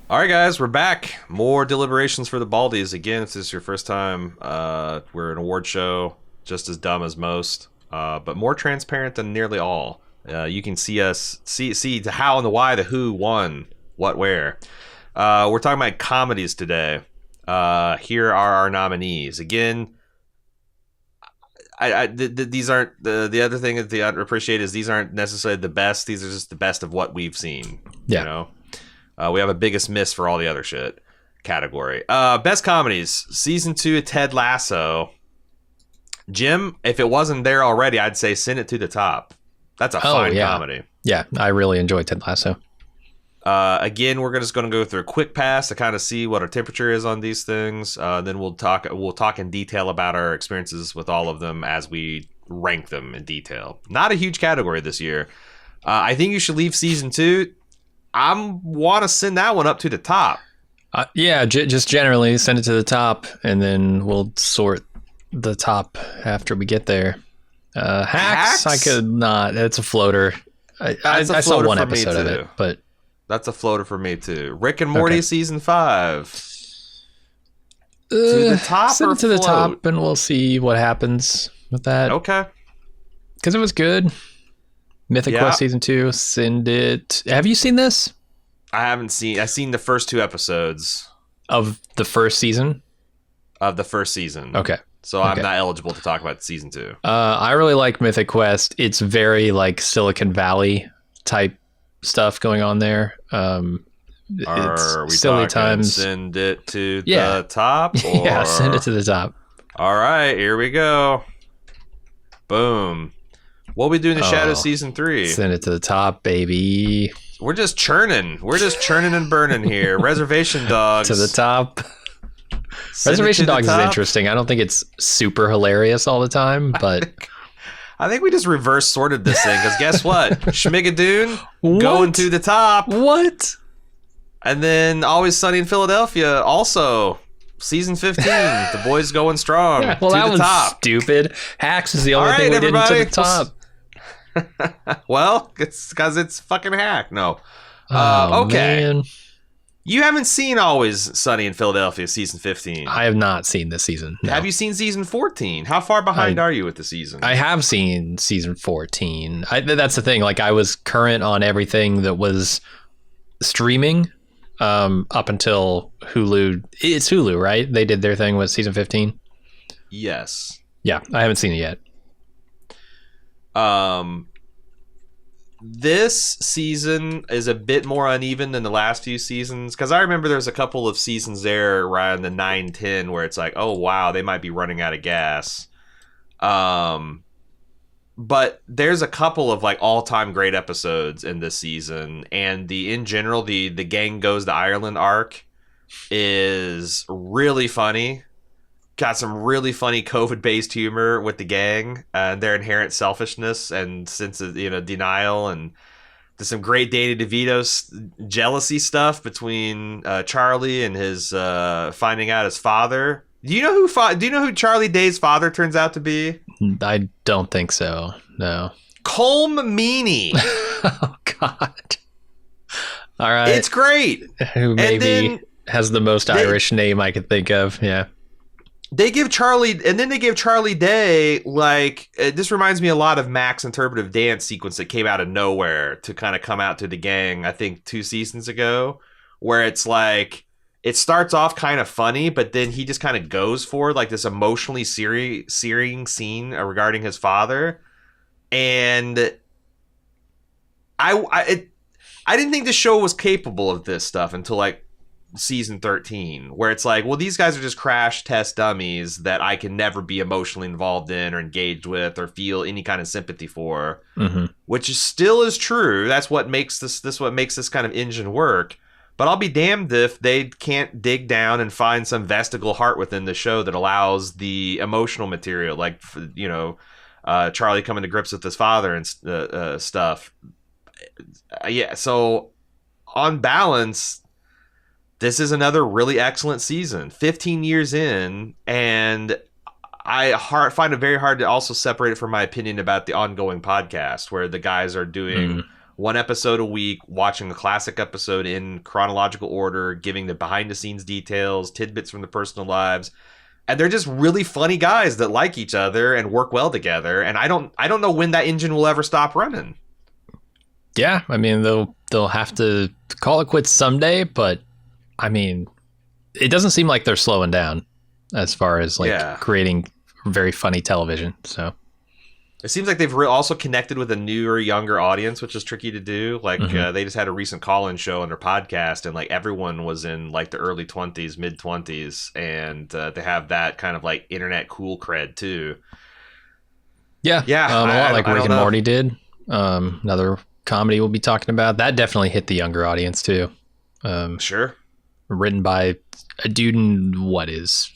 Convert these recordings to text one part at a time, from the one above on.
All right, guys, we're back. More Deliberations for the Baldies. Again, if this is your first time, we're an award show, just as dumb as most, but more transparent than nearly all. You can see us, see the how and the why, the who, won, what, where. We're talking about comedies today. Here are our nominees. Again, these aren't the other thing that I appreciate is these aren't necessarily the best. These are just the best of what we've seen. Yeah. You know? We have a biggest miss for all the other shit category. Best comedies, season 2 of Ted Lasso. Jim, if it wasn't there already, I'd say send it to the top. That's a fine comedy. Yeah, I really enjoyed Ted Lasso. Again, we're just going to go through a quick pass to kind of see what our temperature is on these things. Then we'll talk in detail about our experiences with all of them as we rank them in detail. Not a huge category this year. I think you should leave season 2. I want to send that one up to the top. Just generally send it to the top, and then we'll sort the top after we get there. Hacks? I could not. It's a floater. I saw one episode of it, but that's a floater for me too. Rick and Morty season 5. To the top, send or it to the float? top, and we'll see what happens with that. Okay, because it was good. Mythic Quest season 2. Send it. Have you seen this? I haven't seen. I've seen the first 2 episodes of the first season. Okay. So I'm not eligible to talk about season 2. I really like Mythic Quest. It's very like Silicon Valley type stuff going on there. Are we silly times. Send it to the top? Or... Yeah, send it to the top. All right, here we go. Boom. What we do in the Shadow season 3? Send it to the top, baby. We're just churning. And burning here. Reservation Dogs. To the top. Reservation Dogs is interesting. I don't think it's super hilarious all the time, but I think we just reverse sorted this thing because guess what? Shmigadoon going to the top. What? And then Always Sunny in Philadelphia also season 15. The boys going strong. Yeah, well, to that the was top. Stupid. Hacks is the only thing we did to the top. Well, it's because it's fucking Hack. No. Okay. Man. You haven't seen Always Sunny in Philadelphia season 15. I have not seen this season. No. Have you seen season 14? How far behind are you with the season? I have seen season 14. That's the thing. Like I was current on everything that was streaming up until Hulu. It's Hulu, right? They did their thing with season 15. Yes. Yeah, I haven't seen it yet. This season is a bit more uneven than the last few seasons because I remember there's a couple of seasons there around the 9-10 where it's like, oh wow, they might be running out of gas. But there's a couple of like all-time great episodes in this season, and in general the gang goes to Ireland arc is really funny. Got some really funny COVID-based humor with the gang and their inherent selfishness and sense of denial, and there's some great Danny DeVito's jealousy stuff between Charlie and his finding out his father. Do you know who Charlie Day's father turns out to be? I don't think so. No. Colm Meaney. Oh God. All right. It's great. Who maybe has the most Irish name I could think of. Yeah. They give Charlie Day, like, this reminds me a lot of Mac's interpretive dance sequence that came out of nowhere to kind of come out to the gang, I think 2 seasons ago, where it's like, it starts off kind of funny, but then he just kind of goes for like this emotionally searing scene regarding his father. And I didn't think the show was capable of this stuff until like season 13, where it's like, well, these guys are just crash test dummies that I can never be emotionally involved in or engaged with or feel any kind of sympathy for, which still is true. That's what makes this kind of engine work. But I'll be damned if they can't dig down and find some vestigial heart within the show that allows the emotional material, like Charlie coming to grips with his father and stuff. Yeah, so on balance, this is another really excellent season. 15 years in, and I find it very hard to also separate it from my opinion about the ongoing podcast, where the guys are doing one episode a week, watching a classic episode in chronological order, giving the behind the scenes details, tidbits from the personal lives. And they're just really funny guys that like each other and work well together. And I don't know when that engine will ever stop running. Yeah, I mean, they'll have to call it quits someday, but I mean, it doesn't seem like they're slowing down as far as creating very funny television. So it seems like they've also connected with a newer, younger audience, which is tricky to do. Like they just had a recent call-in show on their podcast, and like everyone was in like the early 20s, mid 20s, and they have that kind of like internet cool cred too. Yeah, a lot like Rick and Morty did. Another comedy we'll be talking about that definitely hit the younger audience too. Sure. Written by a dude in what is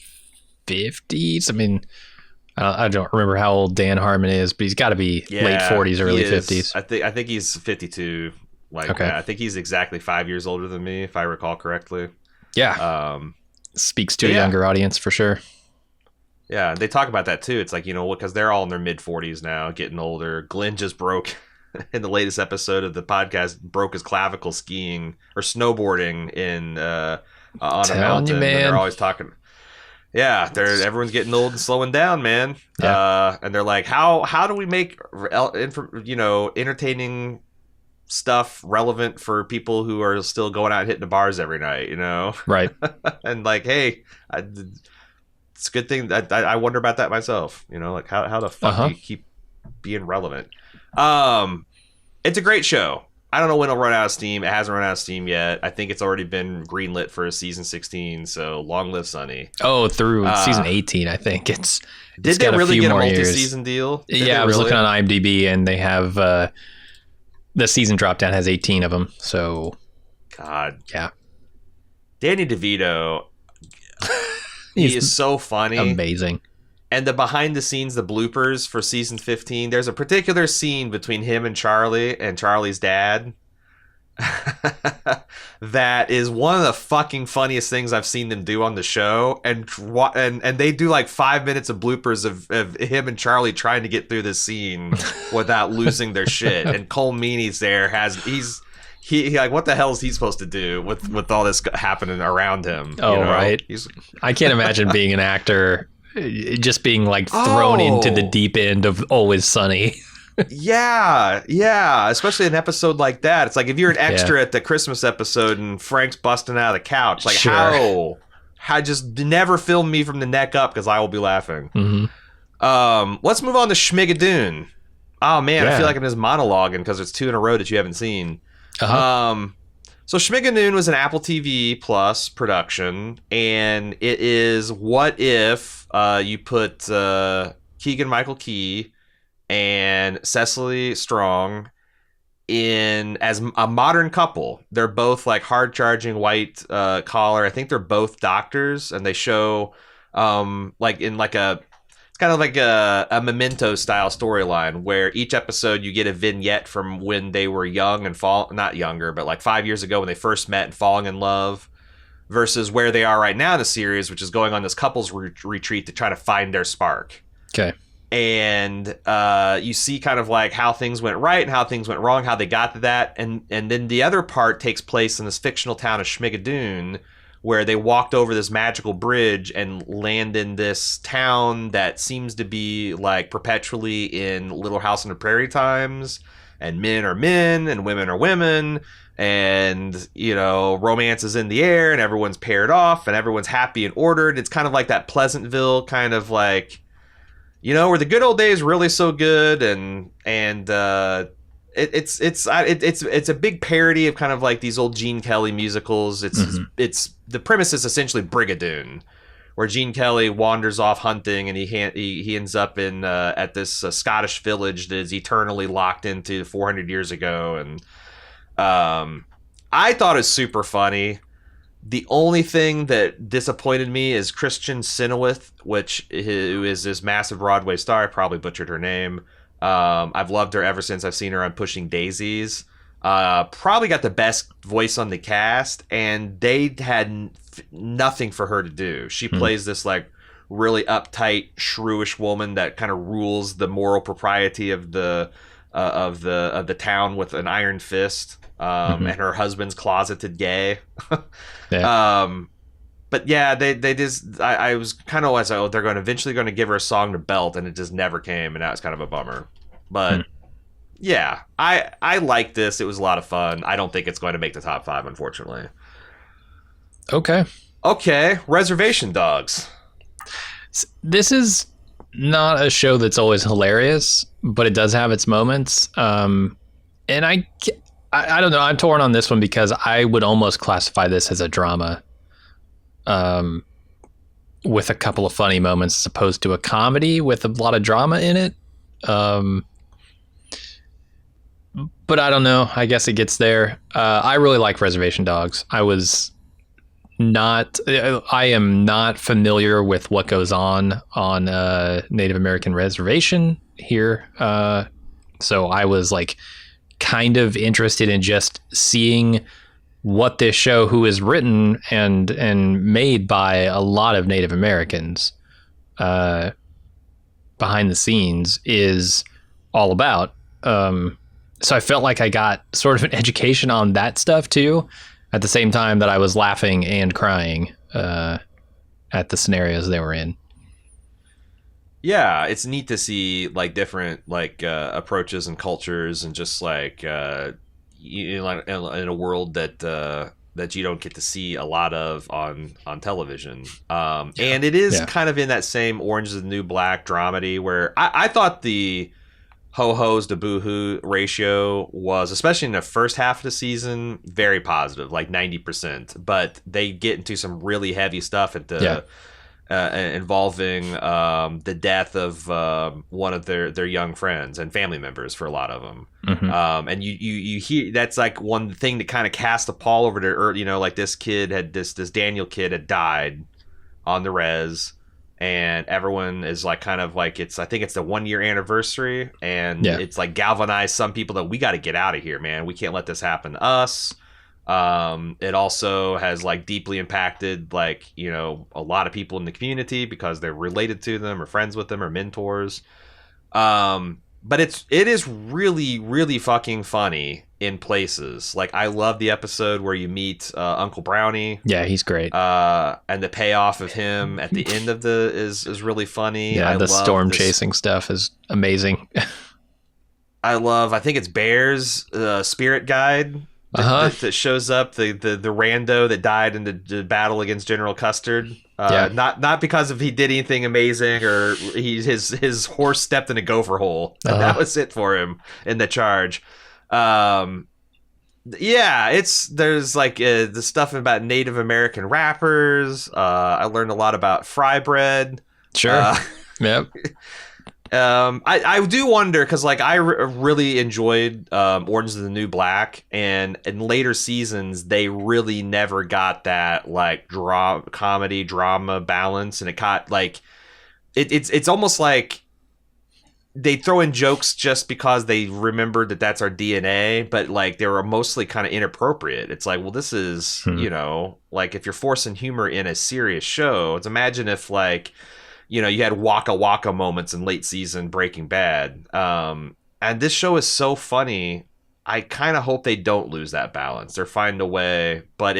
50s. I mean, I don't remember how old Dan Harmon is, but he's got to be late 40s, early 50s. I think he's 52. I think he's exactly 5 years older than me, if I recall correctly. Yeah. Speaks to a younger audience for sure. Yeah, they talk about that too. It's like, because they're all in their mid 40s now, getting older. Glenn just broke in the latest episode of the podcast, broke his clavicle skiing or snowboarding in on a mountain. And they're always talking. Yeah, everyone's getting old and slowing down, man. Yeah. And they're like, how do we make entertaining stuff relevant for people who are still going out and hitting the bars every night, Right. And like, hey, it's a good thing that I wonder about that myself, like how the fuck do you keep being relevant? It's a great show. I don't know when it'll run out of steam. It hasn't run out of steam yet. I think it's already been greenlit for season 16. So long live Sunny. Oh, through season 18, I think it's. Did they really get a multi-season deal? I was looking on IMDb, and they have the season drop down has 18 of them. So, God, yeah. Danny DeVito, he is so funny, amazing. And the behind the scenes, the bloopers for season 15, there's a particular scene between him and Charlie's dad that is one of the fucking funniest things I've seen them do on the show. And they do like 5 minutes of bloopers of him and Charlie trying to get through this scene without losing their shit. And Cole Meany's there he like, what the hell is he supposed to do with all this happening around him? Right. I can't imagine being an actor just being like thrown into the deep end of Always Sunny. yeah, especially an episode like that. It's like if you're an extra at the Christmas episode and Frank's busting out of the couch, like how just never film me from the neck up because I will be laughing. Let's move on to Shmigadoon. Oh man, I feel like I'm just monologuing because it's 2 in a row that you haven't seen. So Shmigadoon was an Apple TV Plus production, and it is what if you put Keegan-Michael Key and Cecily Strong in as a modern couple. They're both like hard-charging white collar. I think they're both doctors, and they show it's kind of like a Memento style storyline where each episode you get a vignette from when they were young and not younger, but like 5 years ago when they first met and falling in love, versus where they are right now in the series, which is going on this couples retreat to try to find their spark. Okay. And you see kind of like how things went right and how things went wrong, how they got to that. And then the other part takes place in this fictional town of Shmigadoon, where they walked over this magical bridge and land in this town that seems to be like perpetually in Little House on the Prairie times, and men are men and women are women, and romance is in the air and everyone's paired off and everyone's happy and ordered. It's kind of like that Pleasantville kind of like, where the good old days really so good, and it's a big parody of kind of like these old Gene Kelly musicals. It's the premise is essentially Brigadoon, where Gene Kelly wanders off hunting and he ends up in at this Scottish village that is eternally locked into 400 years ago. And I thought it was super funny. The only thing that disappointed me is Kristen Chenoweth, who is this massive Broadway star. I probably butchered her name. I've loved her ever since I've seen her on Pushing Daisies. Probably got the best voice on the cast, and they had nothing for her to do. She plays this like really uptight, shrewish woman that kind of rules the moral propriety of the of the town with an iron fist, and her husband's closeted gay. Yeah. But yeah, they just I was kind of like, oh, they're going to eventually going to give her a song to belt, and it just never came, and that was kind of a bummer. But yeah, I like this. It was a lot of fun. I don't think it's going to make the top 5, unfortunately. Okay, Reservation Dogs. This is not a show that's always hilarious, but it does have its moments. And I don't know. I'm torn on this one because I would almost classify this as a drama, with a couple of funny moments, as opposed to a comedy with a lot of drama in it. But I don't know. I guess it gets there. I really like Reservation Dogs. I am not familiar with what goes on Native American reservation here. So I was like kind of interested in just seeing what this show, who is written and made by a lot of Native Americans, behind the scenes, is all about. So I felt like I got sort of an education on that stuff too, at the same time that I was laughing and crying at the scenarios they were in. Yeah, it's neat to see like different like approaches and cultures, and just like in a world that you don't get to see a lot of on television. And it is kind of in that same Orange is the New Black dramedy, where I thought the ho-hos to boo-hoo ratio was, especially in the first half of the season, very positive, like 90%. But they get into some really heavy stuff at the involving the death of one of their young friends and family members for a lot of them. And you hear that's like one thing that kind of cast a pall over to, you know, like this Daniel kid had died on the res. And everyone is like kind of like, I think it's the 1 year anniversary, and it's like galvanized some people that we got to get out of here, man. We can't let this happen to us. It also has like deeply impacted like, you know, a lot of people in the community because they're related to them or friends with them or mentors. But it is really, really fucking funny in places. Like, I love the episode where you meet Uncle Brownie. Yeah, he's great. And the payoff of him at the end of is really funny. Yeah, the storm chasing stuff is amazing. I think it's Bear's spirit guide that shows up, the rando that died in the battle against General Custard. Not because he did anything amazing, or his horse stepped in a gopher hole, and that was it for him in the charge. There's like the stuff about Native American rappers. I learned a lot about fry bread. Sure. Yep. I do wonder, because like I really enjoyed Orange is the New Black, and in later seasons they really never got that like comedy drama balance, and it caught like it's almost like they throw in jokes just because they remembered that that's our DNA, but like they were mostly kind of inappropriate. It's like, well, this is you know, like if you're forcing humor in a serious show, it's imagine if like, you know, you had Waka Waka moments in late season Breaking Bad. And this show is so funny. I kind of hope they don't lose that balance. They're finding a way, but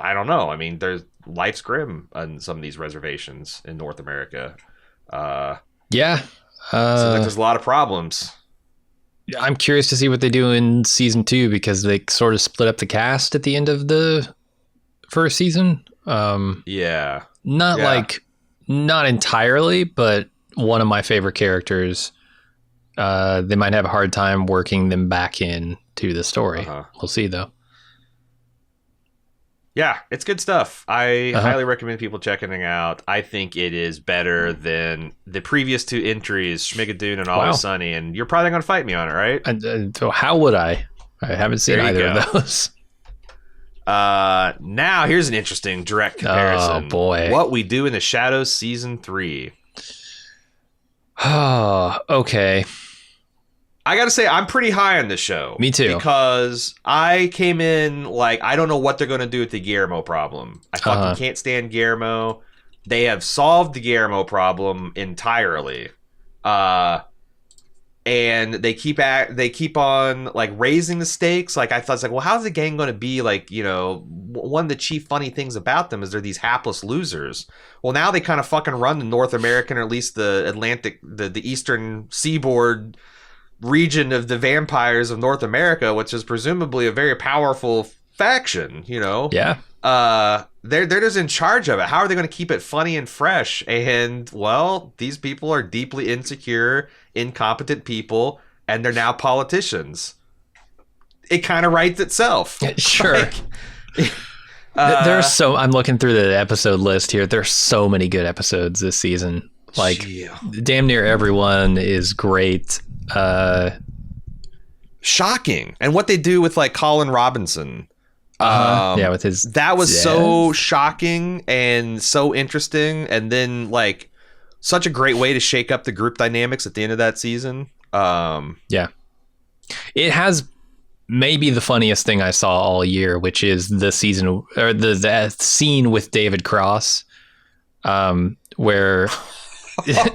I don't know. I mean, life's grim on some of these reservations in North America. So there's a lot of problems. I'm curious to see what they do in season 2, because they sort of split up the cast at the end of the first season. Not entirely, but one of my favorite characters, they might have a hard time working them back in to the story. We'll see, though. Yeah, it's good stuff. I highly recommend people checking it out. I think it is better than the previous 2 entries, Shmigadoon and Always Sunny, and you're probably going to fight me on it, right? So how would I? I haven't seen either of those. Now here's an interesting direct comparison. Oh boy. What We Do in the Shadows season 3. Oh, okay. I gotta say, I'm pretty high on this show. Me too. Because I came in like, I don't know what they're going to do with the Guillermo problem. I fucking can't stand Guillermo. They have solved the Guillermo problem entirely. And and they keep on like raising the stakes. Like I thought, it's like, well, how's the gang going to be? Like, you know, one of the chief funny things about them is they're these hapless losers. Well, now they kind of fucking run the North American, or at least the Atlantic, the eastern seaboard region of the vampires of North America, which is presumably a very powerful faction, you know? Yeah. They're just in charge of it. How are they going to keep it funny and fresh? And, well, these people are deeply insecure, incompetent people, and they're now politicians. It kind of writes itself. Sure. There's I'm looking through the episode list here. There's so many good episodes this season. Like, damn near everyone is great. Shocking. And what they do with like Colin Robinson. Yeah, with his that was so shocking and so interesting, and then like such a great way to shake up the group dynamics at the end of that season. Yeah, it has maybe the funniest thing I saw all year, which is the season or the scene with David Cross, where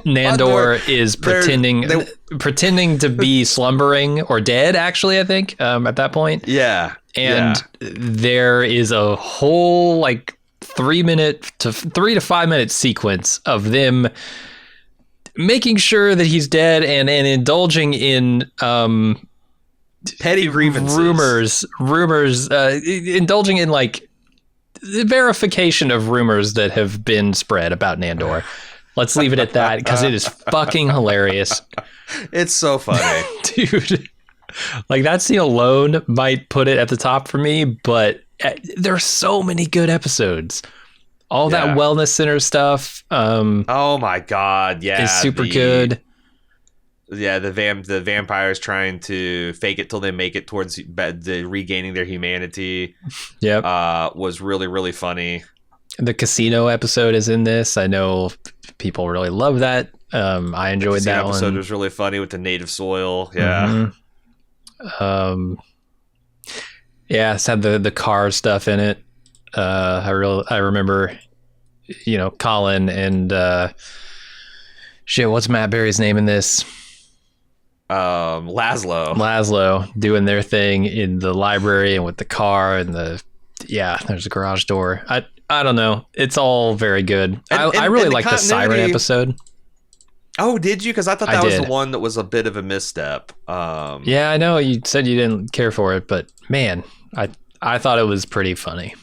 Nandor is pretending to be slumbering or dead, actually, I think, at that point. Yeah. And there is a whole like 3 to 5 minute sequence of them making sure that he's dead and indulging in petty grievances, rumors, indulging in like the verification of rumors that have been spread about Nandor. Let's leave it at that, because it is fucking hilarious. It's so funny. Dude. Like, that scene alone might put it at the top for me, but there are so many good episodes. All that wellness center stuff. Oh my God. Yeah. Is super good. Yeah. The vampires trying to fake it till they make it towards the regaining their humanity. Yep. Was really, really funny. The casino episode is in this. I know people really love that. I enjoyed that one. The episode was really funny with the native soil. Yeah. Mm-hmm. Yeah, it's had the car stuff in it. I remember, you know, Colin and what's Matt Berry's name in this? Laszlo doing their thing in the library and with the car and there's a garage door. I don't know. It's all very good. I really like the siren episode. Oh, did you? Because I thought that was the one that was a bit of a misstep. Yeah, I know you said you didn't care for it, but man, I thought it was pretty funny.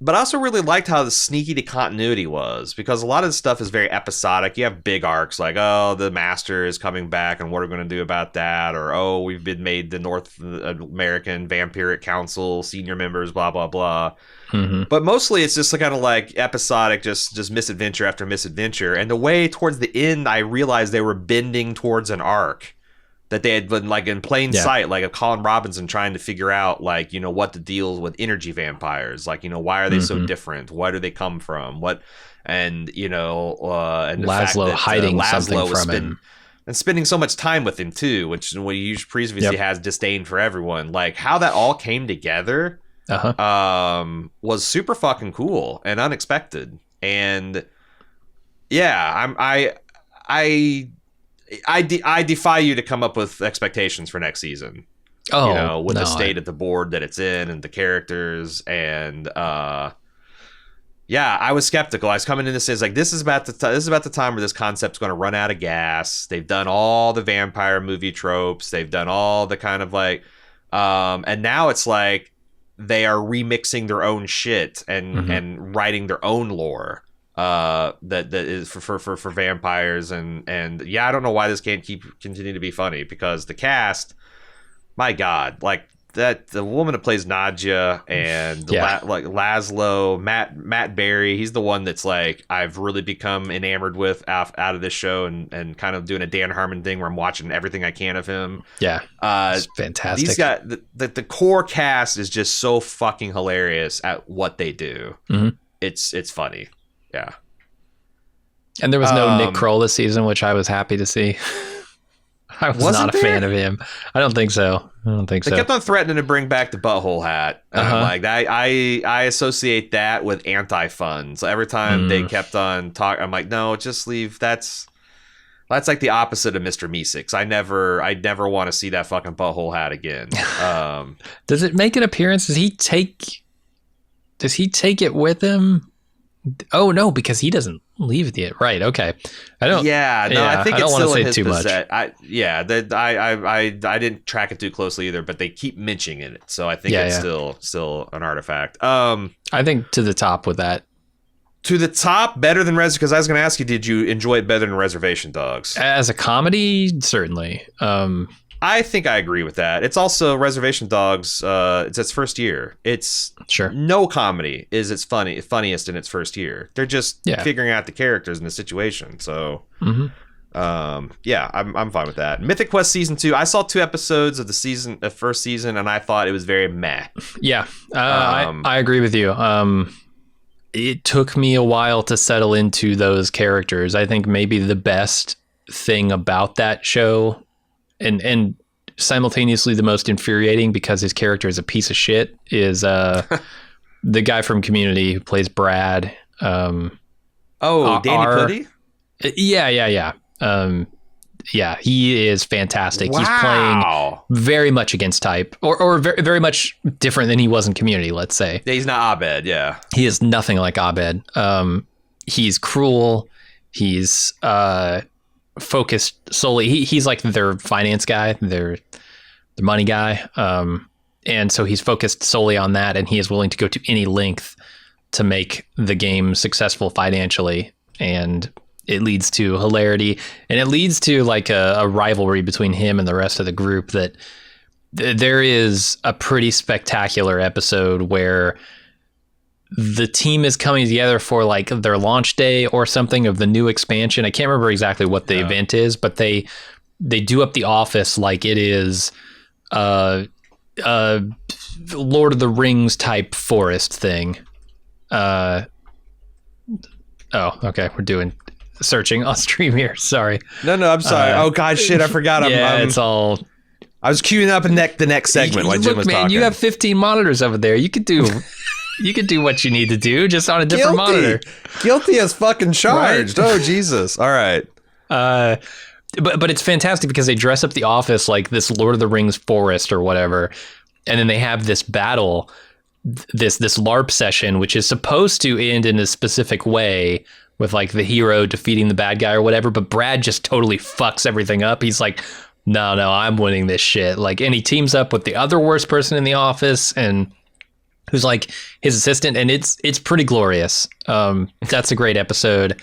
But I also really liked how sneaky the continuity was, because a lot of the stuff is very episodic. You have big arcs like, oh, the Master is coming back and what are we going to do about that? Or, oh, we've been made the North American Vampiric Council senior members, blah, blah, blah. Mm-hmm. But mostly it's just kind of like episodic, just misadventure after misadventure. And the way towards the end, I realized they were bending towards an arc that they had been like in plain sight, like a Colin Robinson trying to figure out, like, you know, what the deal with energy vampires, like, you know, why are they so different? Where do they come from? What, and, you know, and the Laszlo fact that, hiding something from him. And spending so much time with him too, which is what he previously has disdain for everyone. Like how that all came together was super fucking cool and unexpected. And yeah, I defy you to come up with expectations for next season. Oh, you know, with the state of the board that it's in and the characters, and yeah, I was skeptical. I was coming in to say, like, this is about the time where this concept's going to run out of gas. They've done all the vampire movie tropes. They've done all the kind of like, and now it's like they are remixing their own shit and writing their own lore. That is for vampires, and yeah, I don't know why this can't continue to be funny, because the cast, my God, like that, the woman that plays Nadja and like Laszlo, Matt Berry, he's the one that's like I've really become enamored with out of this show, and kind of doing a Dan Harmon thing where I'm watching everything I can of him. Yeah, it's fantastic. These guys, the core cast is just so fucking hilarious at what they do. Mm-hmm. It's funny. Yeah. And there was no Nick Kroll this season, which I was happy to see. I was not a fan of him. I don't think so. They kept on threatening to bring back the butthole hat. And I'm like, I associate that with anti-fun. So every time they kept on talking, I'm like, no, just leave. That's That's like the opposite of Mr. Meeseeks. I never want to see that fucking butthole hat again. Does it make an appearance? Does he take it with him? Oh no, because he doesn't leave it yet. Right? Okay. I don't. Yeah. No, I think I it's don't still want in to his say too much. I didn't track it too closely either, but they keep mentioning it, so I think it's still an artifact. I think to the top with that. To the top, better than because I was going to ask you, did you enjoy it better than Reservation Dogs? As a comedy, certainly. I think I agree with that. It's also Reservation Dogs. It's its first year. It's no comedy is its funniest in its first year. They're just figuring out the characters and the situation. So, I'm fine with that. Mythic Quest season 2. I saw 2 episodes of the first season, and I thought it was very meh. Yeah, I agree with you. It took me a while to settle into those characters. I think maybe the best thing about that show, and simultaneously the most infuriating because his character is a piece of shit, is the guy from Community who plays Brad. Danny Pudi? Yeah. Yeah, he is fantastic. Wow. He's playing very much against type, or very, very much different than he was in Community, let's say. Yeah, he's not Abed, yeah. He is nothing like Abed. He's cruel. He's focused solely. He's like their finance guy, their money guy. And so he's focused solely on that, and he is willing to go to any length to make the game successful financially. And it leads to hilarity, and it leads to like a rivalry between him and the rest of the group. That there is a pretty spectacular episode where the team is coming together for like their launch day or something of the new expansion. I can't remember exactly what the event is, but they do up the office like it is Lord of the Rings type forest thing. Oh, okay. We're doing searching on stream here. Sorry. No, I'm sorry. Oh god, shit, I forgot. It's all. I was queuing up the next segment while Jim was talking. You have 15 monitors over there. You could do what you need to do just on a different monitor. Guilty as fucking charged. Right? Oh Jesus. All right. But it's fantastic because they dress up the office like this Lord of the Rings forest or whatever, and then they have this battle, this LARP session, which is supposed to end in a specific way with like the hero defeating the bad guy or whatever. But Brad just totally fucks everything up. He's like, no, I'm winning this shit. Like, and he teams up with the other worst person in the office, and who's like his assistant, and it's pretty glorious. That's a great episode.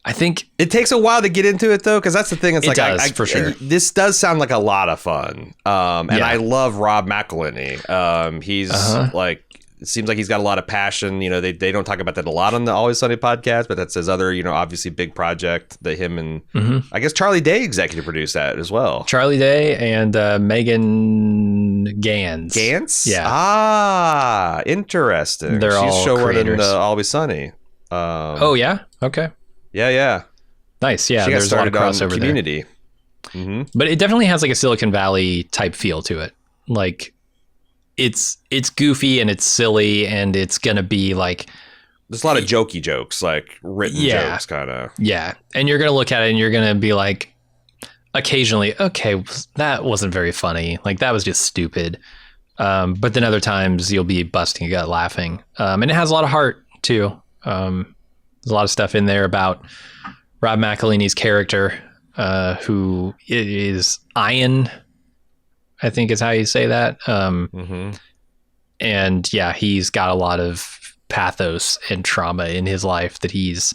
I think it takes a while to get into it though, because that's the thing. It's like for sure. This does sound like a lot of fun, and I love Rob McElhenney. He's like, it seems like he's got a lot of passion. You know, they don't talk about that a lot on the Always Sunny podcast, but that's his other, obviously big project that him and I guess Charlie Day executive produced that as well. Charlie Day and Megan Gans. Gans? Yeah. Ah, interesting. They're all creators. Always Sunny. Oh yeah. Okay. Yeah. Nice. Yeah. She There's a lot of crossover Community. There. Mm-hmm. But it definitely has like a Silicon Valley type feel to it. Like, it's goofy and it's silly, and it's gonna be like there's a lot of jokey jokes, like written jokes, kind of. Yeah, and you're gonna look at it and you're gonna be like, occasionally, okay, that wasn't very funny. Like, that was just stupid. But then other times you'll be busting a gut laughing. And it has a lot of heart too. There's a lot of stuff in there about Rob McElhenney's character, who is Ian, I think is how you say that. And yeah, he's got a lot of pathos and trauma in his life that he's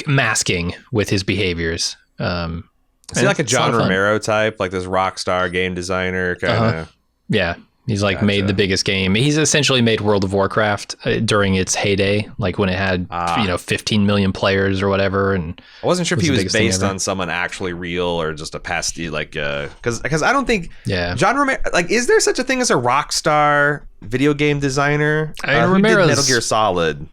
masking with his behaviors. Is he like a John Romero type, like this rock star game designer kind of? Yeah. He's like made the biggest game. He's essentially made World of Warcraft during its heyday, like when it had 15 million players or whatever. And I wasn't sure if he was based on someone actually real or just a pastiche, like because I don't think John Romero, like, is there such a thing as a rock star video game designer? Who did Metal Gear Solid?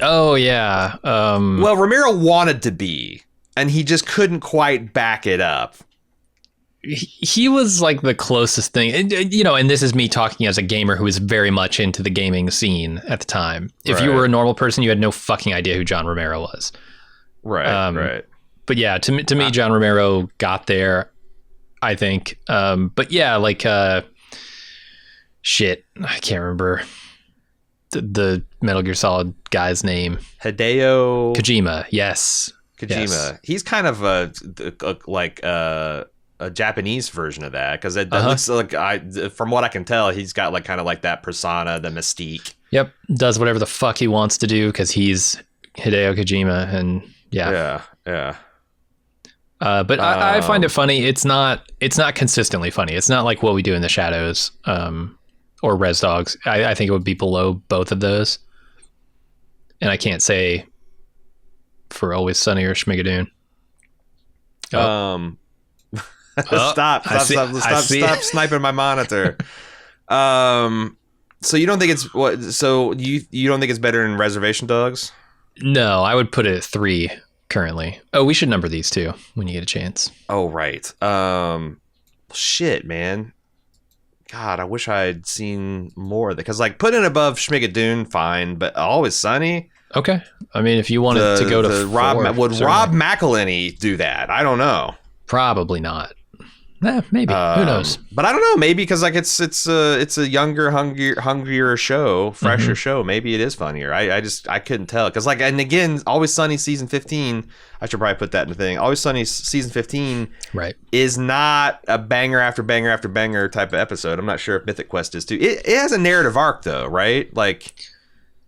Oh yeah. Well, Romero wanted to be, and he just couldn't quite back it up. He was like the closest thing, and this is me talking as a gamer who was very much into the gaming scene at the time. If you were a normal person, you had no fucking idea who John Romero was. Right. But yeah, to me, John Romero got there, I think. But yeah, like shit, I can't remember the Metal Gear Solid guy's name. Hideo Kojima. Yes. Kojima. Yes. He's kind of a Japanese version of that, because it looks like, from what I can tell, he's got like kind of like that persona, the mystique. Yep, does whatever the fuck he wants to do because he's Hideo Kojima, and yeah. But I find it funny. It's not consistently funny. It's not like What We Do in the Shadows or Res Dogs. I think it would be below both of those, and I can't say for Always Sunny or Shmigadoon. Stop sniping my monitor. So you don't think it's what? So you don't think it's better than Reservation Dogs? No, I would put it at 3 currently. Oh, we should number these too when you get a chance. Oh, right. Shit, man. God, I wish I had seen more of that, because like putting it above Shmigadoon, fine, but Always Sunny. Okay, I mean, if you wanted to go to 4, Rob certainly. Rob McElhenney do that? I don't know. Probably not. Maybe. Who knows? But I don't know. Maybe because like it's a younger, hungrier show, fresher show. Maybe it is funnier. I couldn't tell, because like, and again, Always Sunny season 15. I should probably put that in the thing. Always Sunny season 15, right, is not a banger after banger after banger type of episode. I'm not sure if Mythic Quest is too. It has a narrative arc though, right? Like.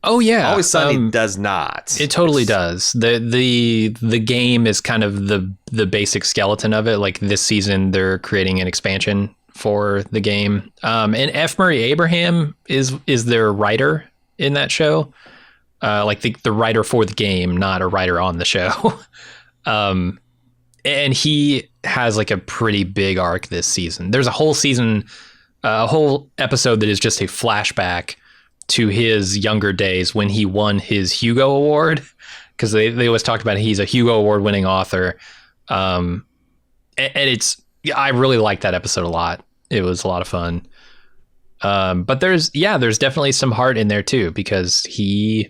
Oh yeah, Always Sunny does not. It totally does. The game is kind of the basic skeleton of it. Like this season, they're creating an expansion for the game. And F. Murray Abraham is their writer in that show. Like the writer for the game, not a writer on the show. And he has like a pretty big arc this season. There's a whole season, a whole episode that is just a flashback to his younger days when he won his Hugo Award, because they always talked about he's a Hugo Award winning author. And I really liked that episode a lot. It was a lot of fun. But there's definitely some heart in there too, because he's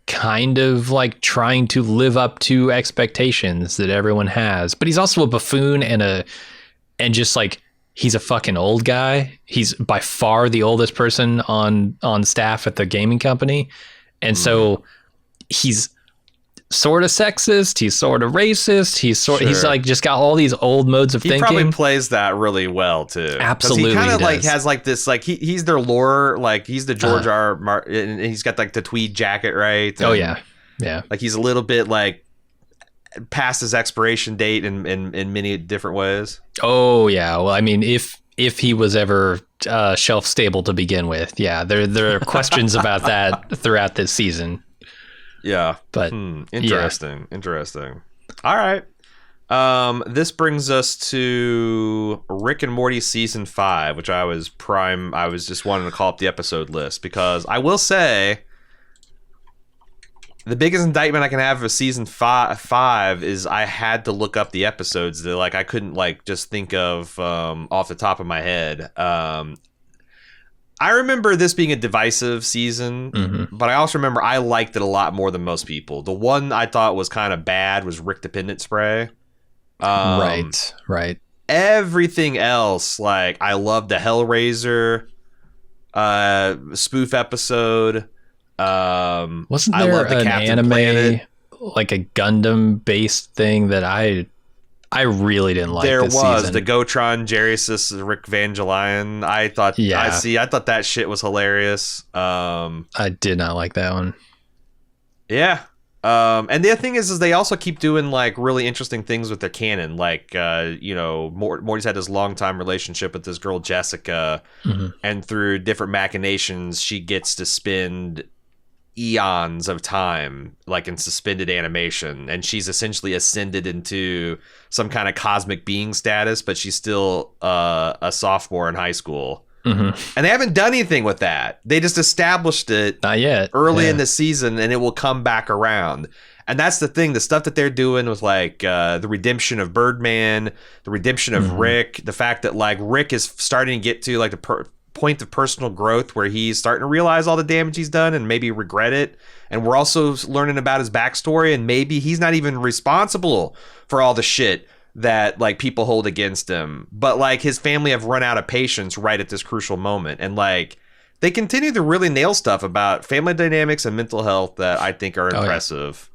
kind of like trying to live up to expectations that everyone has, but he's also a buffoon and just like, he's a fucking old guy. He's by far the oldest person on staff at the gaming company. And so he's sort of sexist. He's sort of racist. He's like just got all these old modes of thinking. He probably plays that really well too. Absolutely. He kind of like has like this, like he's their lore, like he's the George R. Martin, and he's got like the tweed jacket, right? And, oh yeah. Yeah. Like he's a little bit like past his expiration date in many different ways. Oh yeah. Well, I mean, if he was ever shelf stable to begin with, yeah, there are questions about that throughout this season. Yeah, but interesting. All right. This brings us to Rick and Morty season 5, which I was just wanting to call up the episode list, because I will say, the biggest indictment I can have for season 5 is I had to look up the episodes that like I couldn't like just think of off the top of my head. I remember this being a divisive season, but I also remember I liked it a lot more than most people. The one I thought was kind of bad was Rick Dependent Spray. Right. Everything else, like I loved the Hellraiser spoof episode. Wasn't there an anime Planet, like a Gundam based thing that I really didn't like? There this was season. The Gotron Jerisus Rick Vangelion. I thought that shit was hilarious. I did not like that one. Yeah. And the other thing is they also keep doing like really interesting things with their canon. Like, Morty's had this long time relationship with this girl, Jessica, and through different machinations, she gets to spend eons of time like in suspended animation, and she's essentially ascended into some kind of cosmic being status, but she's still a sophomore in high school. And they haven't done anything with that. They just established it not yet early in the season, and it will come back around. And that's the thing, the stuff that they're doing with like the redemption of Birdman, the redemption of Rick, the fact that like Rick is starting to get to like the point of personal growth where he's starting to realize all the damage he's done and maybe regret it. And we're also learning about his backstory, and maybe he's not even responsible for all the shit that like people hold against him. But like his family have run out of patience right at this crucial moment. And like they continue to really nail stuff about family dynamics and mental health that I think are impressive.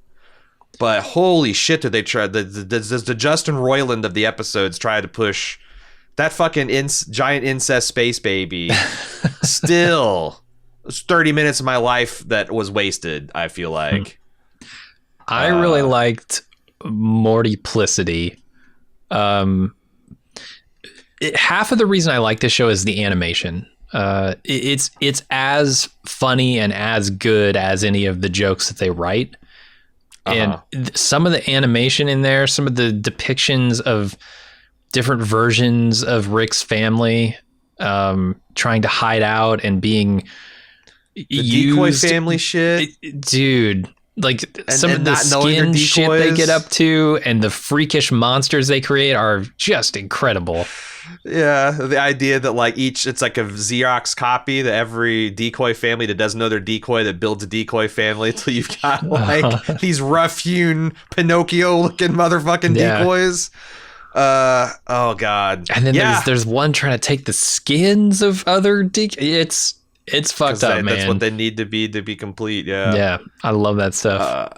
But holy shit, did they try the Justin Roiland of the episodes try to push that fucking giant incest space baby. Still, it's 30 minutes of my life that was wasted, I feel like. I really liked Mortyplicity. Half of the reason I like this show is the animation. It's as funny and as good as any of the jokes that they write. And some of the animation in there, some of the depictions of different versions of Rick's family trying to hide out and being the decoy family shit. Dude, like some of the skin shit they get up to and the freakish monsters they create are just incredible. Yeah, the idea that like it's like a Xerox copy that every decoy family that doesn't know their decoy that builds a decoy family until you've got like these rough-hewn Pinocchio-looking motherfucking decoys. Oh god. And then there's one trying to take the skins of other it's fucked up, man. That's what they need to be complete. Yeah, I love that stuff.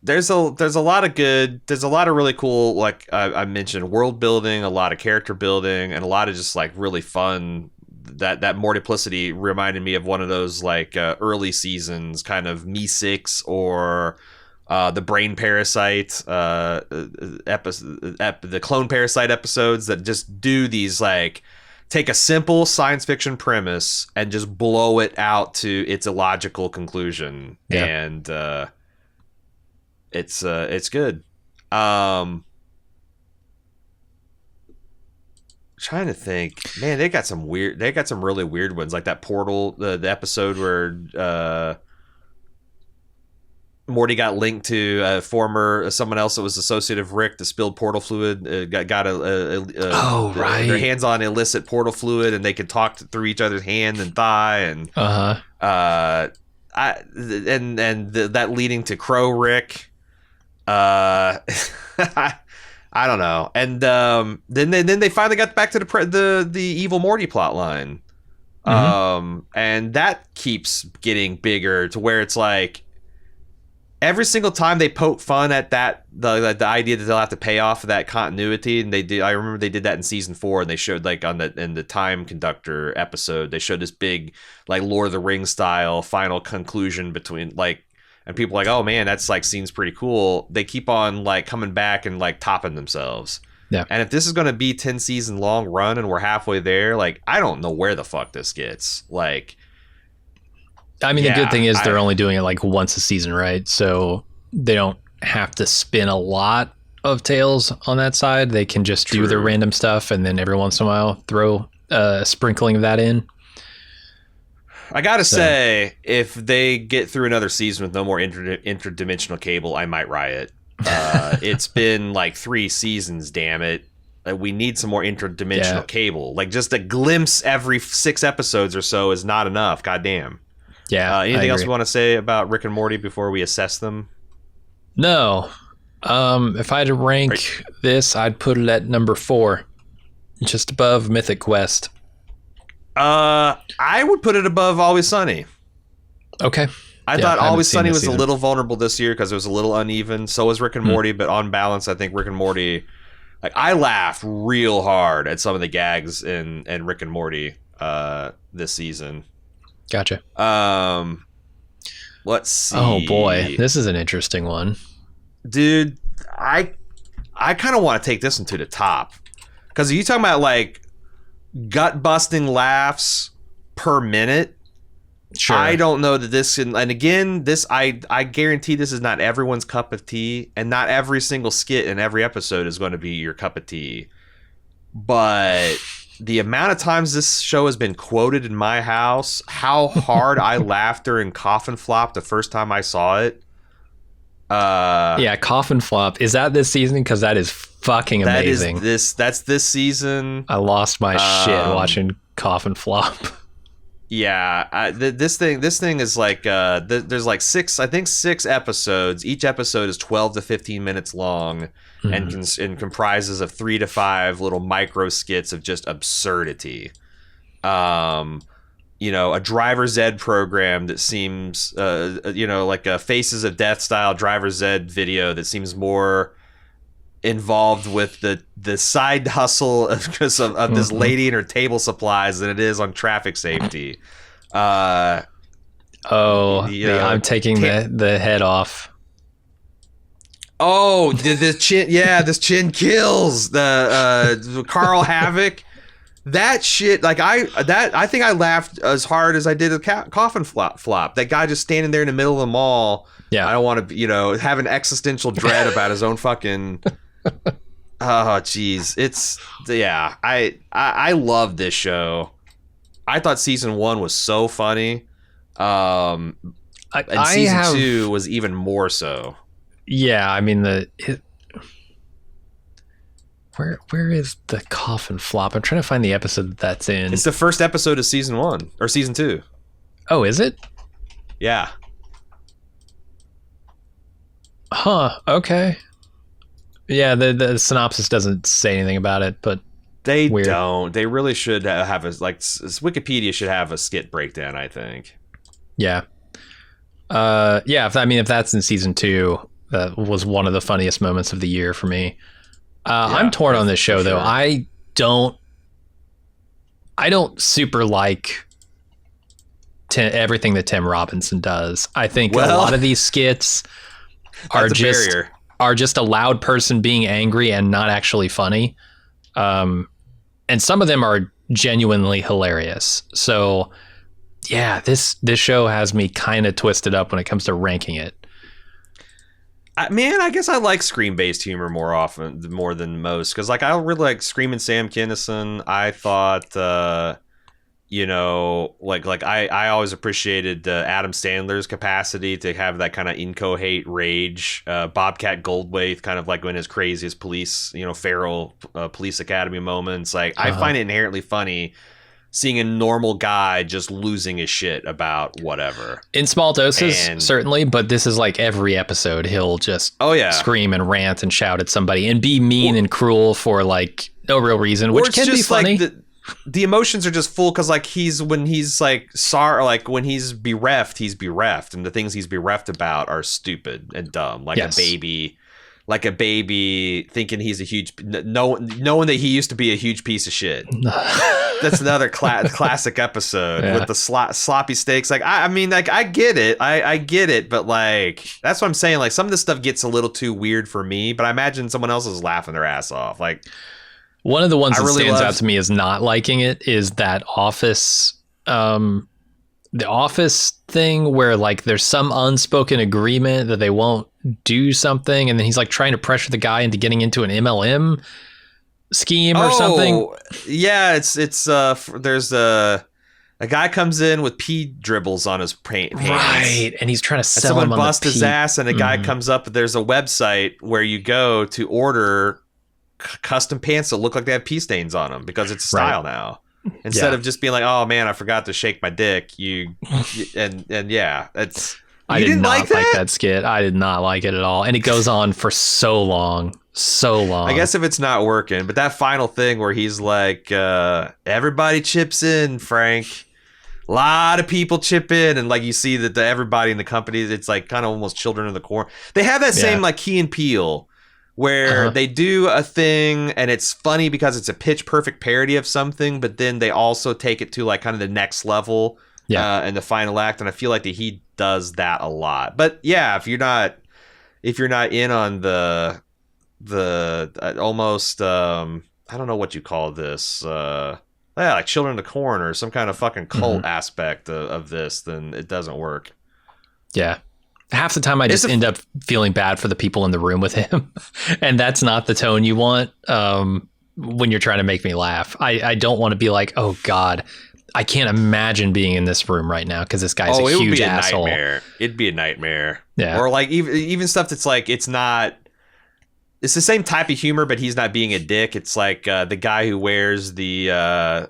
There's a lot of really cool, like I mentioned, world building, a lot of character building, and a lot of just like really fun. That Mortyplicity reminded me of one of those like early seasons, kind of Mythic or the Brain Parasite the Clone Parasite episodes that just do these like take a simple science fiction premise and just blow it out to its illogical conclusion. And it's good. Trying to think, man, they got some really weird ones, like that Portal, the episode where Morty got linked to someone else that was associated with Rick, the spilled portal fluid, got their hands on illicit portal fluid, and they could talk through each other's hand and thigh, and that leading to Crow Rick. I don't know. And then they finally got back to the evil Morty plot line. And that keeps getting bigger to where it's like every single time they poke fun at that the idea that they'll have to pay off of that continuity, and I remember they did that in season 4, and they showed like in the Time Conductor episode, they showed this big like Lord of the Rings style final conclusion between like. And people are like, oh man, that's like seems pretty cool. They keep on like coming back and like topping themselves. Yeah. And if this is going to be 10 season long run and we're halfway there, like I don't know where the fuck this gets. Like, I mean, the good thing is they're only doing it like once a season, right? So they don't have to spin a lot of tales on that side. They can just do their random stuff, and then every once in a while throw a sprinkling of that in. I gotta say, if they get through another season with no more interdimensional cable, I might riot. It's been like 3 seasons, damn it. We need some more interdimensional cable. Like just a glimpse every 6 episodes or so is not enough. Goddamn. Yeah. Anything else we want to say about Rick and Morty before we assess them? No. If I had to rank this, I'd put it at number 4, just above Mythic Quest. I would put it above Always Sunny. Okay. I thought Always Sunny was a little vulnerable this year because it was a little uneven. So was Rick and Morty, but on balance, I think Rick and Morty. Like I laughed real hard at some of the gags in Rick and Morty this season. Gotcha. Let's see. Oh boy, this is an interesting one, dude. I kind of want to take this one to the top because are you talking about like gut busting laughs per minute? Sure. I don't know that this can, and again, this I guarantee this is not everyone's cup of tea, and not every single skit in every episode is going to be your cup of tea. But the amount of times this show has been quoted in my house, how hard I laughed during Coffin Flop the first time I saw it. Yeah, Coffin Flop. Is that this season? Because that is fucking amazing. That's this season. I lost my shit watching coffin flop. Yeah, this thing is like there's like six episodes. Each episode is 12 to 15 minutes long, and comprises of 3 to 5 little micro skits of just absurdity. A driver's ed program that seems like a Faces of Death style driver's ed video that seems more involved with the side hustle of this lady and her table supplies than it is on traffic safety. I'm taking the head off. Oh, this chin, this chin kills the Carl Havoc. That shit, like I think I laughed as hard as I did a coffin flop. That guy just standing there in the middle of the mall. Yeah, I don't want to, have an existential dread about his own fucking. Oh, jeez. I love this show. I thought season 1 was so funny. And season 2 was even more so. Yeah, I mean, where is the coffin flop? I'm trying to find the episode that's in. It's the first episode of season 1 or season 2. Oh, is it? Yeah. Huh. Okay. Yeah, the synopsis doesn't say anything about it, but they don't. They really should have Wikipedia should have a skit breakdown, I think. Yeah. If that's in season 2, that was one of the funniest moments of the year for me. I'm torn on this show though. I don't super like everything that Tim Robinson does. I think a lot of these skits are just a loud person being angry and not actually funny. And some of them are genuinely hilarious. So yeah, this show has me kind of twisted up when it comes to ranking it. I guess I like scream-based humor more than most, because like I really like Screaming Sam Kinison. I thought I always appreciated Adam Sandler's capacity to have that kind of incoherent rage. Bobcat Goldthwait, kind of like when his craziest police, feral police academy moments. Like I find it inherently funny seeing a normal guy just losing his shit about whatever. In small doses, certainly, but this is like every episode he'll just scream and rant and shout at somebody and be mean and cruel for like no real reason, which can be funny. Like the emotions are just full because like when he's like sorry, like when he's bereft, and the things he's bereft about are stupid and dumb, like a baby thinking he's a huge, knowing that he used to be a huge piece of shit. That's another classic episode with the sloppy steaks. Like I get it, I get it, but like that's what I'm saying. Like some of this stuff gets a little too weird for me, but I imagine someone else is laughing their ass off. Like one of the ones that stands out to me as not liking it is that Office, the Office thing where like there's some unspoken agreement that they won't do something, and then he's like trying to pressure the guy into getting into an MLM scheme or something. Yeah, it's there's a guy comes in with pee dribbles on his pants. Right, and he's trying to sell him on someone busts his ass, and a guy comes up. There's a website where you go to order custom pants that look like they have pee stains on them because it's a style now. Instead of just being like, oh man, I forgot to shake my dick. It's. I did not like that skit. I did not like it at all, and it goes on for so long. I guess if it's not working, but that final thing where he's like, everybody chips in, Frank. A lot of people chip in, and like you see that everybody in the company, it's like kind of almost Children of the Corn. They have that same like Key and Peele, where they do a thing and it's funny because it's a pitch perfect parody of something, but then they also take it to like kind of the next level in the final act, and I feel like that he does that a lot. But yeah, if you're not in on the almost I don't know what you call this, like Children of the Corn or some kind of fucking cult aspect of this, then it doesn't work. Yeah. Half the time I just end up feeling bad for the people in the room with him. And that's not the tone you want when you're trying to make me laugh. I don't want to be like, oh God, I can't imagine being in this room right now because this guy's a huge asshole. Nightmare. It'd be a nightmare. Yeah. Or like even stuff that's like, it's the same type of humor, but he's not being a dick. It's like the guy who wears the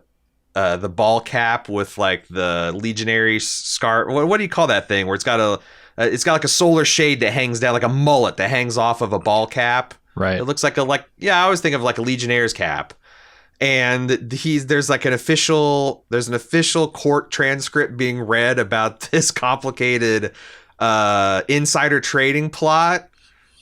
the ball cap with like the legionary scarf. What do you call that thing? Where it's got like a solar shade that hangs down, like a mullet that hangs off of a ball cap. Right. It looks like I always think of like a legionnaire's cap. And there's an official court transcript being read about this complicated insider trading plot.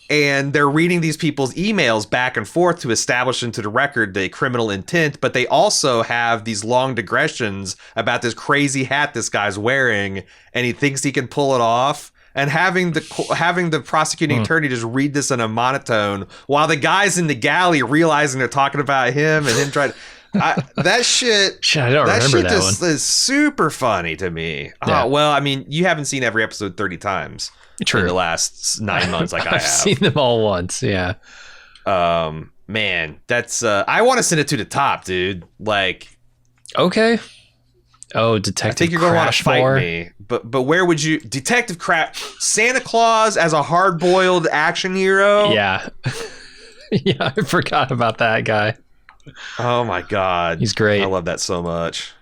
And they're reading these people's emails back and forth to establish into the record the criminal intent, but they also have these long digressions about this crazy hat this guy's wearing, and he thinks he can pull it off. And having the prosecuting attorney just read this in a monotone while the guys in the galley realizing they're talking about him and him trying to... that shit... I don't remember that just one. Is super funny to me. Yeah. Oh, well, I mean, you haven't seen every episode 30 times. True. In the last 9 months, like I have. I've seen them all once, yeah. Man, that's... I want to send it to the top, dude. Like... Okay. Oh, Detective I think you're going to want to fight me. But where would you... Detective Santa Claus as a hard-boiled action hero? Yeah. Yeah, I forgot about that guy. Oh, my God. He's great. I love that so much.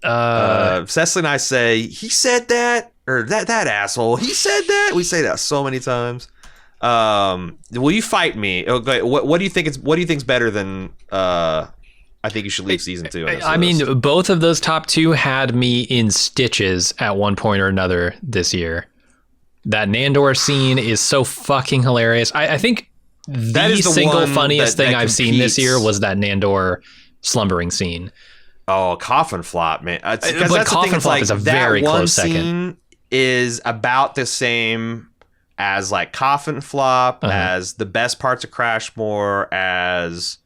Cecily and I say, he said that? Or that asshole, he said that? We say that so many times. Will you fight me? Okay, what do you think? What do you think's better than? I think you should leave season 2. I mean, both of those top two had me in stitches at one point or another this year. That Nandor scene is so fucking hilarious. I think the single funniest thing I've seen this year was that Nandor slumbering scene. Oh, Coffin Flop, man! But Coffin Flop is a very close second. Is about the same as like Coffin Flop, as the best parts of Crashmore, as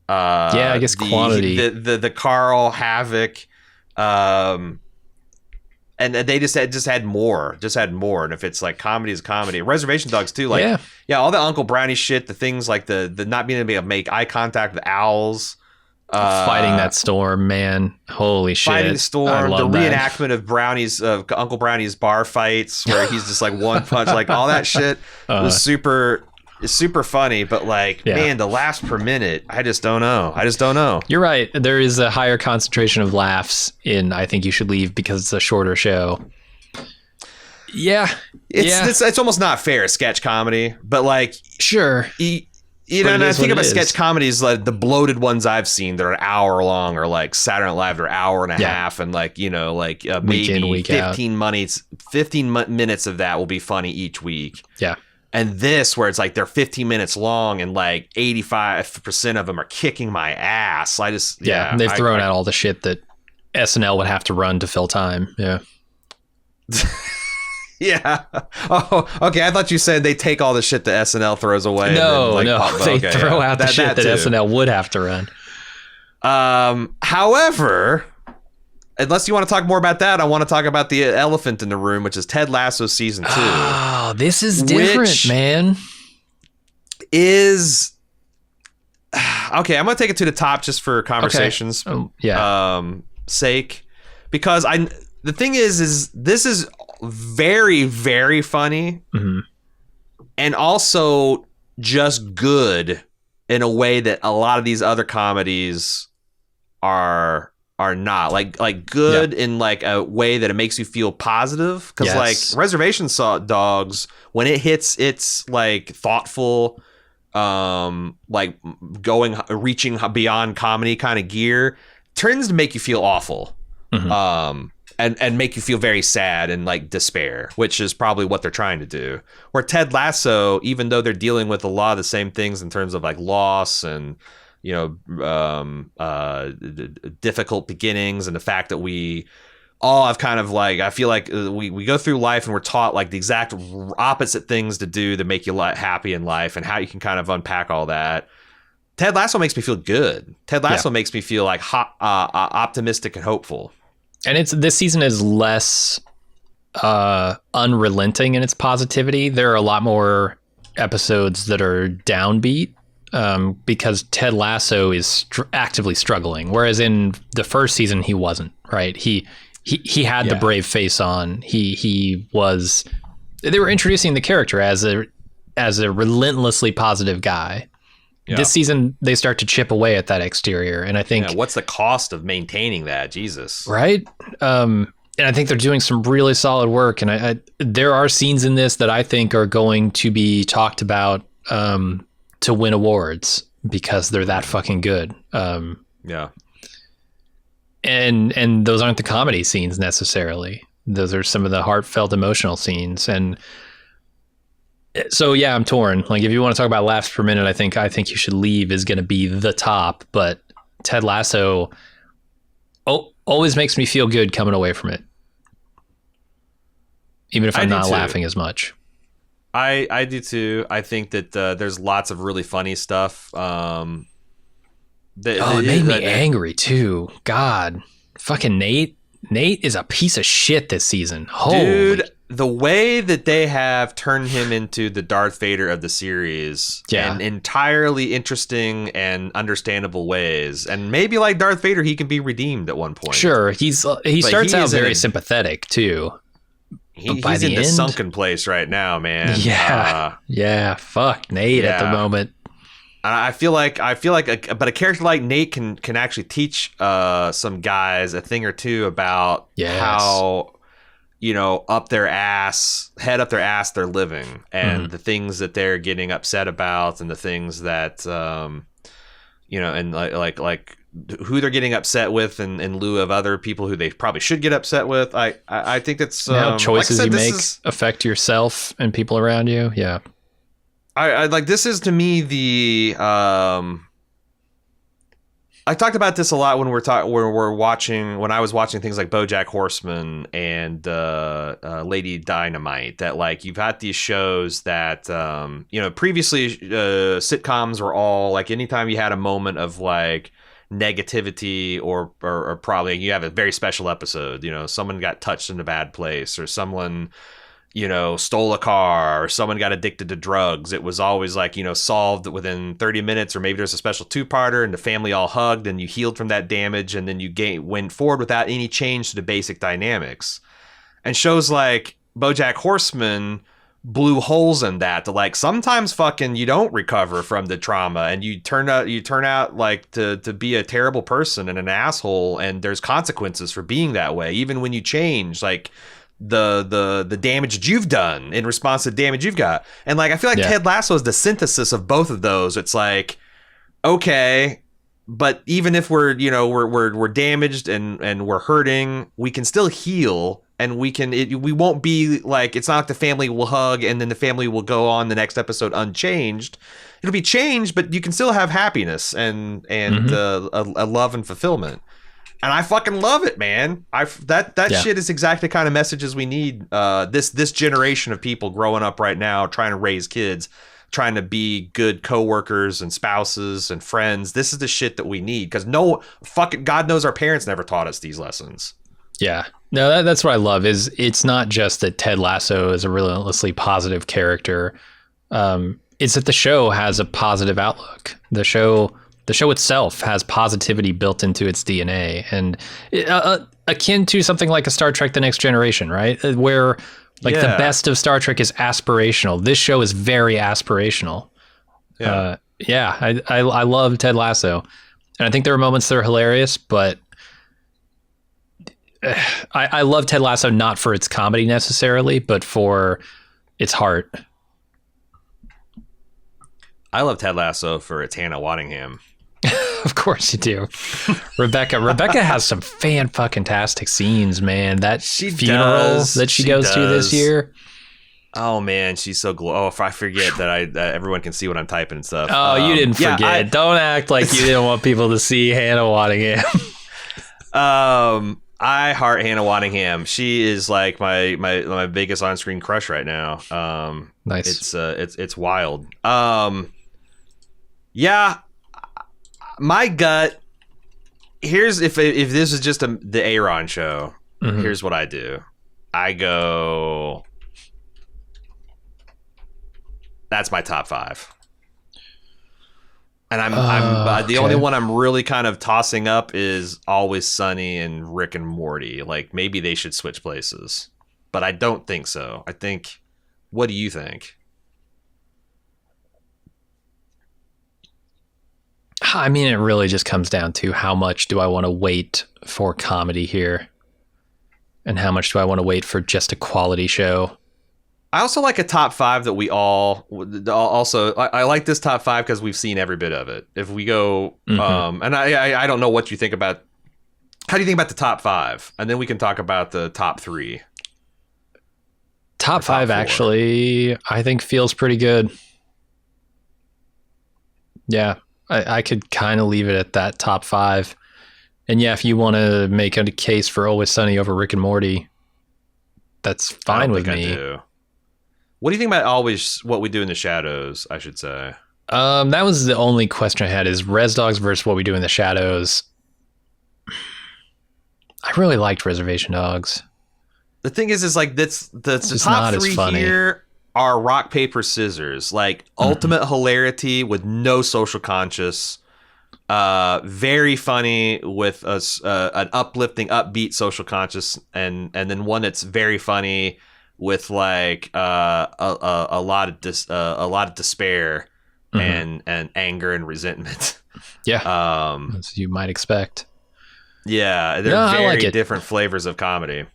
I guess quantity, the Carl Havoc, and they just had more, and if it's like comedy is comedy. Reservation Dogs too, like all the Uncle Brownie shit, the things like the not being able to make eye contact with owls. Fighting that storm, man. Holy shit. Fighting the storm, the reenactment of Uncle Brownie's bar fights where he's just like one punch, like all that shit was super funny, but man, the laughs per minute, I just don't know. You're right. There is a higher concentration of laughs in I Think You Should Leave because it's a shorter show. Yeah. It's almost not fair sketch comedy, but like sure. And I think about sketch comedies, like the bloated ones I've seen that are an hour long, or like Saturday Night Live, are an hour and a half, and maybe 15 minutes of that will be funny each week. Yeah. And this, where it's like they're 15 minutes long and like 85% of them are kicking my ass. They've thrown out all the shit that SNL would have to run to fill time. Yeah. Yeah. Oh, okay. I thought you said they take all the shit that SNL throws away. No. They throw out the shit that SNL would have to run. However, unless you want to talk more about that, I want to talk about the elephant in the room, which is Ted Lasso season 2. Oh, this is different, man. Is okay. I'm gonna take it to the top just for conversations. Sake, because the thing is this is very, very funny, and also just good in a way that a lot of these other comedies are not. Like good in like a way that it makes you feel positive, because like Reservation Dogs, when it hits its like thoughtful, like reaching beyond comedy kind of gear, tends to make you feel awful. And make you feel very sad and like despair, which is probably what they're trying to do. Where Ted Lasso, even though they're dealing with a lot of the same things in terms of like loss and, difficult beginnings, and the fact that we all have kind of like, I feel like we go through life and we're taught like the exact opposite things to do to make you happy in life, and how you can kind of unpack all that. Ted Lasso makes me feel good. Ted Lasso makes me feel like optimistic and hopeful. And this season is less unrelenting in its positivity. There are a lot more episodes that are downbeat because Ted Lasso is actively struggling, whereas in the first season he wasn't. Right? He had the brave face on. He was. They were introducing the character as a relentlessly positive guy, this season they start to chip away at that exterior, and I think what's the cost of maintaining that? Jesus, right? And I think they're doing some really solid work. And I there are scenes in this that I think are going to be talked about to win awards because they're that fucking good. Yeah. And those aren't the comedy scenes necessarily. Those are some of the heartfelt emotional scenes. And so, yeah, I'm torn. Like, if you want to talk about laughs per minute, I think You Should Leave is going to be the top. But Ted Lasso always makes me feel good coming away from it, even if I'm not laughing as much. I do too. I think that there's lots of really funny stuff. It made me angry too. God, fucking Nate is a piece of shit this season. Dude, the way that they have turned him into the Darth Vader of the series in entirely interesting and understandable ways. And maybe like Darth Vader, he can be redeemed at one point. Sure. He starts out very sympathetic too. He's in the sunken place right now, man. Yeah. Fuck Nate at the moment. I feel like but a character like Nate can actually teach some guys a thing or two about how, up their ass they're living, and the things that they're getting upset about, and the things that and like who they're getting upset with in lieu of other people who they probably should get upset with. I think that's how choices you make affect yourself and people around you. Yeah. I like, this is to me the I talked about this a lot when when I was watching things like BoJack Horseman and Lady Dynamite, that like you've had these shows that previously sitcoms were all like, anytime you had a moment of like negativity or probably you have a very special episode, someone got touched in a bad place, or someone stole a car, or someone got addicted to drugs. It was always like, solved within 30 minutes, or maybe there's a special two-parter and the family all hugged and you healed from that damage, and then you went forward without any change to the basic dynamics. And shows like BoJack Horseman blew holes in that, to like, sometimes fucking you don't recover from the trauma and you turn out like to be a terrible person and an asshole, and there's consequences for being that way, even when you change, like the damage that you've done in response to the damage you've got. And like, I feel like Ted Lasso is the synthesis of both of those. It's like, okay, but even if we're damaged and we're hurting, we can still heal, and we won't be like, it's not like the family will hug and then the family will go on the next episode unchanged. It'll be changed, but you can still have happiness and a love and fulfillment. And I fucking love it, man. That shit is exactly the kind of messages we need. This generation of people growing up right now, trying to raise kids, trying to be good coworkers and spouses and friends. This is the shit that we need, because God knows our parents never taught us these lessons. Yeah. No, that's what I love. Is it's not just that Ted Lasso is a relentlessly positive character. It's that the show has a positive outlook. The show itself has positivity built into its DNA, and akin to something like a Star Trek: The Next Generation, right? Where the best of Star Trek is aspirational. This show is very aspirational. I love Ted Lasso, and I think there are moments that are hilarious, but I love Ted Lasso not for its comedy necessarily, but for its heart. I love Ted Lasso for its Hannah Waddingham. Of course you do. Rebecca has some fan-fucking-tastic scenes, man. That funeral that she goes to this year. Oh, man, she's so if I forget that everyone can see what I'm typing and stuff. Oh, you didn't forget. Don't act like you didn't want people to see Hannah Waddingham. I heart Hannah Waddingham. She is like my biggest on-screen crush right now. Nice. It's wild. My gut. Here's if this is just the Aaron show. Mm-hmm. Here's what I do. I go. That's my top 5. And I'm the only one I'm really kind of tossing up is Always Sunny and Rick and Morty. Like, maybe they should switch places, but I don't think so. I think. What do you think? I mean, it really just comes down to how much do I want to wait for comedy here, and how much do I want to wait for just a quality show. I also like a top 5 that we all also. I like this top 5 because we've seen every bit of it. If we go, and I don't know what you think about. How do you think about the top 5? And then we can talk about the top 3. Top 5 actually, I think feels pretty good. Yeah, I could kind of leave it at that top 5. And yeah, if you want to make a case for Always Sunny over Rick and Morty, that's fine with me. What do you think about always What We Do in the Shadows, I should say? That was the only question I had, is Res Dogs versus What We Do in the Shadows. I really liked Reservation Dogs. The thing is like the top 3 here are rock, paper, scissors. Like ultimate hilarity with no social conscious. Very funny with an uplifting, upbeat social conscious, and then one that's very funny with like a lot of despair and anger and resentment. Yeah, as you might expect. Yeah, they're very different flavors of comedy.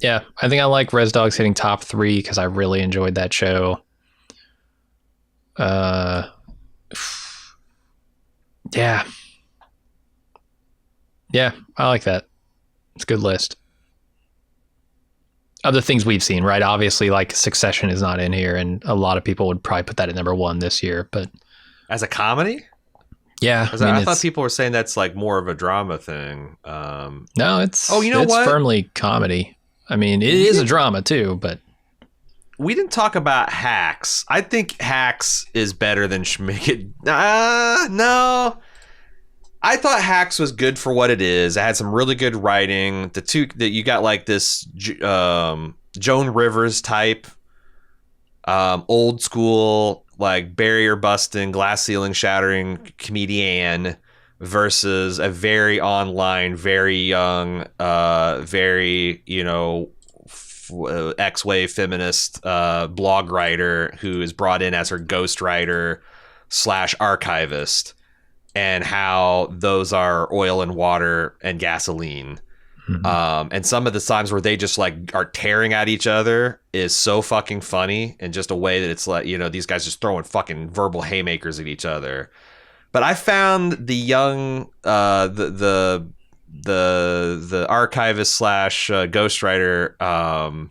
Yeah, I think I like Res Dogs hitting top 3 because I really enjoyed that show. Yeah. Yeah, I like that. It's a good list. Other things we've seen, right? Obviously, like Succession is not in here, and a lot of people would probably put that at number 1 this year. But as a comedy, yeah, I thought people were saying that's like more of a drama thing. No, it's it's firmly comedy. I mean, it is a drama too, but we didn't talk about Hacks. I think Hacks is better than Shmigadoon. No. I thought Hacks was good for what it is. It had some really good writing. The two that you got like this Joan Rivers type, old school, like barrier busting, glass ceiling shattering comedian versus a very online, very young, very, X-Wave feminist blog writer who is brought in as her ghostwriter / archivist, and how those are oil and water and gasoline. And some of the times where they just like are tearing at each other is so fucking funny, in just a way that it's like, these guys just throwing fucking verbal haymakers at each other. But I found the young, the archivist / ghostwriter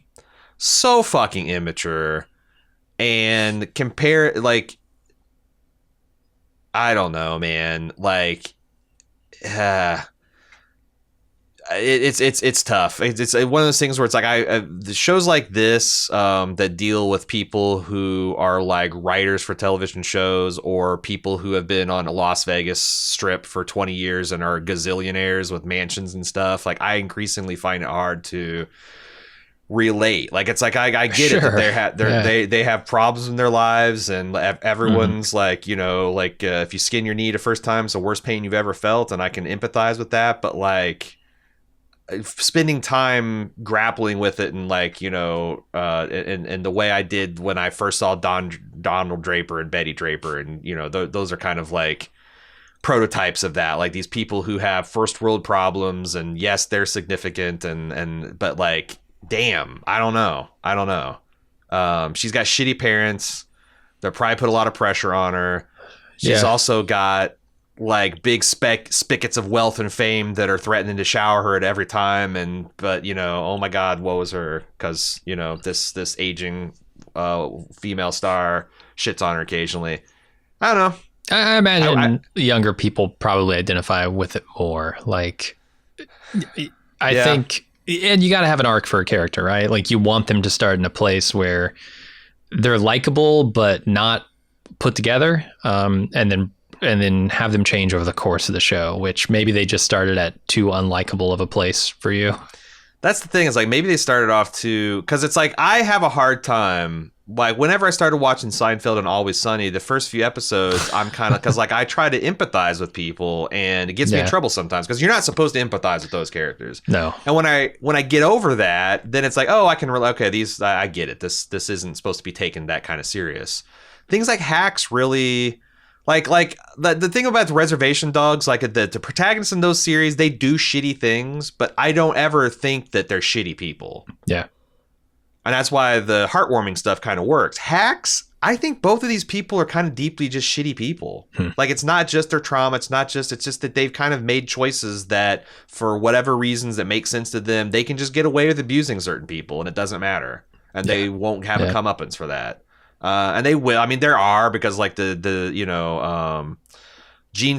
so fucking immature, and compare, like, I don't know, man. Like, it's tough. It's one of those things where it's like the shows like this that deal with people who are like writers for television shows, or people who have been on a Las Vegas strip for 20 years and are gazillionaires with mansions and stuff. Like, I increasingly find it hard to relate. Like, it's like I get it that they have problems in their lives, and everyone's like, if you skin your knee the first time, it's the worst pain you've ever felt, and I can empathize with that. But like, spending time grappling with it, and like, and the way I did when I first saw Donald Draper and Betty Draper, and those are kind of like prototypes of that. Like, these people who have first world problems, and yes, they're significant, but like, damn, I don't know. She's got shitty parents. They probably put a lot of pressure on her. She's also got like big spigots of wealth and fame that are threatening to shower her at every time. But oh my God, woe is her, because this aging female star shits on her occasionally. I don't know. I imagine younger people probably identify with it more. Like, I think, and you got to have an arc for a character, right? Like, you want them to start in a place where they're likable but not put together, and then have them change over the course of the show, which maybe they just started at too unlikable of a place for you. That's the thing, is like, maybe they started off too, because it's like, I have a hard time, like, whenever I started watching Seinfeld and Always Sunny, the first few episodes, I'm kind of, because like, I try to empathize with people, and it gets me in trouble sometimes, because you're not supposed to empathize with those characters. No. And when I get over that, then it's like, oh, I can relate. Okay, these, I get it. This isn't supposed to be taken that kind of serious. Things like Hacks really, Like the thing about the reservation dogs, like the protagonists in those series, they do shitty things, but I don't ever think that they're shitty people. Yeah. And that's why the heartwarming stuff kind of works. Hacks, I think both of these people are kind of deeply just shitty people. Like, it's not just their trauma. It's just that they've kind of made choices that, for whatever reasons that make sense to them, they can just get away with abusing certain people, and it doesn't matter. And they won't have a comeuppance for that. And they will. I mean, there are, because like Jean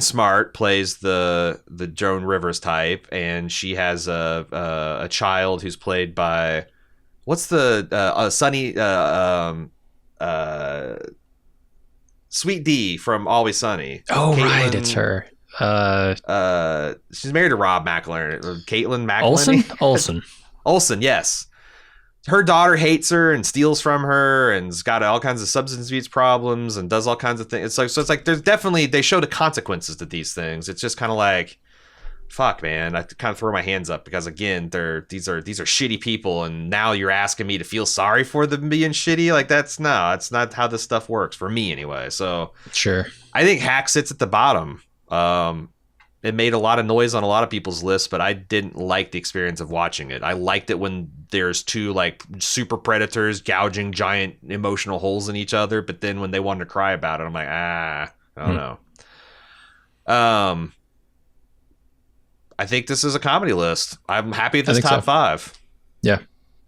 Smart plays the Joan Rivers type, and she has a child who's played by, what's the Sunny Sweet D from Always Sunny. Oh, Caitlin, right, it's her. She's married to Rob McElhenney. Caitlin McElhenney. Olsen, yes. Her daughter hates her and steals from her and's got all kinds of substance abuse problems and does all kinds of things. It's like there's definitely, they show the consequences to these things. It's just kind of like, fuck, man. I kind of throw my hands up, because again, these are shitty people, and now you're asking me to feel sorry for them being shitty. Like, that's not how this stuff works for me anyway. So sure, I think Hack sits at the bottom. It made a lot of noise on a lot of people's lists, but I didn't like the experience of watching it. I liked it when there's two like super predators gouging giant emotional holes in each other, but then when they wanted to cry about it, I'm like, I don't know. I think this is a comedy list. I'm happy with this top 5. Yeah.